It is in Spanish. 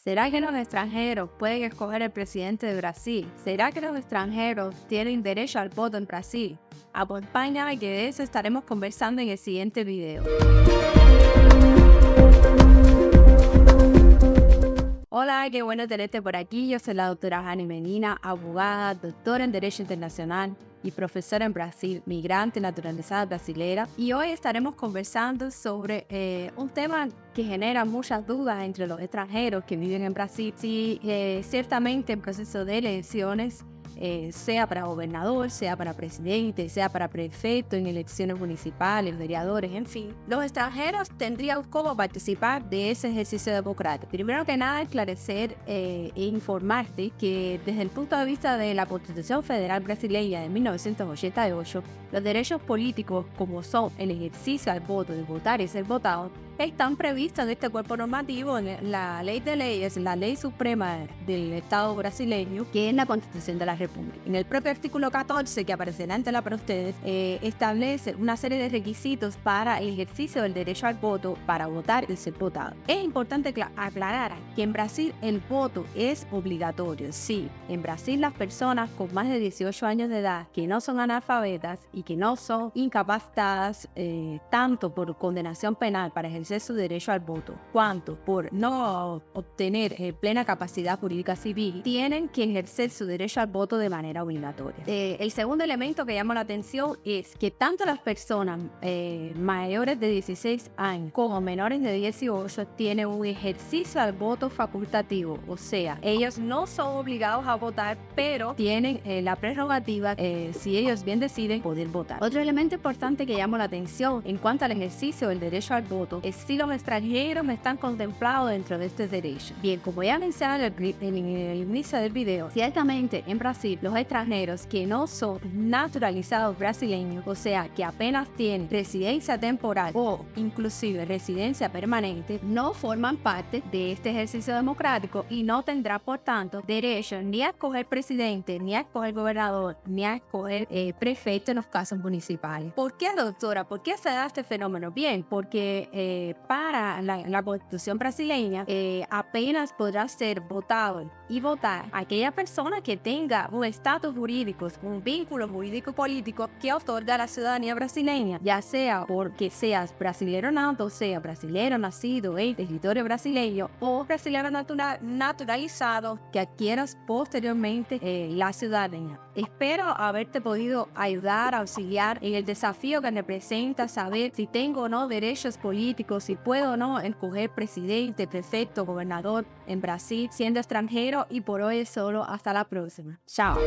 ¿Será que los extranjeros pueden escoger el presidente de Brasil? ¿Será que los extranjeros tienen derecho al voto en Brasil? Acompáñame que de eso estaremos conversando en el siguiente video. Hola, qué bueno tenerte por aquí. Yo soy la doctora Jani Menina, abogada, doctora en Derecho Internacional y profesora en Brasil, migrante naturalizada brasilera. Y hoy estaremos conversando sobre un tema que genera muchas dudas entre los extranjeros que viven en Brasil. Sí, ciertamente el proceso de elecciones, sea para gobernador, sea para presidente, sea para prefecto, en elecciones municipales, vereadores, en fin. Los extranjeros tendrían cómo participar de ese ejercicio democrático. Primero que nada, esclarecer e informarte que desde el punto de vista de la Constitución Federal Brasileña de 1988, los derechos políticos, como son el ejercicio al voto, de votar y ser votado, están previstos en este cuerpo normativo, en la ley de leyes, la ley suprema del Estado brasileño, que es la Constitución de la República. En el propio artículo 14, que aparecerá en tela para ustedes, establece una serie de requisitos para el ejercicio del derecho al voto, para votar y ser votado. Es importante aclarar que en Brasil el voto es obligatorio. Sí, en Brasil las personas con más de 18 años de edad que no son analfabetas y que no son incapacitadas tanto por condenación penal para ejercer su derecho al voto, cuanto por no obtener plena capacidad jurídica civil, tienen que ejercer su derecho al voto de manera obligatoria. El segundo elemento que llama la atención es que tanto las personas mayores de 16 años como menores de 18 tienen un ejercicio al voto facultativo, o sea, ellos no son obligados a votar, pero tienen la prerrogativa, si ellos bien deciden, poder votar. Otro elemento importante que llama la atención en cuanto al ejercicio del derecho al voto es si los extranjeros están contemplados dentro de este derecho. Bien, como ya mencioné en el inicio del video, ciertamente en Brasil los extranjeros que no son naturalizados brasileños, o sea, que apenas tienen residencia temporal o inclusive residencia permanente, no forman parte de este ejercicio democrático y no tendrá, por tanto, derecho ni a escoger presidente, ni a escoger gobernador, ni a escoger prefecto en los casos municipales. ¿Por qué, doctora? ¿Por qué se da este fenómeno? Bien, porque para la Constitución brasileña apenas podrá ser votado y votar aquella persona que tenga un estatus jurídico, un vínculo jurídico político que otorga la ciudadanía brasileña, ya sea porque seas brasilero nato, sea brasilero nacido en territorio brasileño o brasilero naturalizado que adquieras posteriormente la ciudadanía. Espero haberte podido ayudar, auxiliar en el desafío que representa saber si tengo o no derechos políticos, si puedo o no escoger presidente, prefecto, gobernador en Brasil siendo extranjero. Y por hoy es solo. Hasta la próxima. Chao.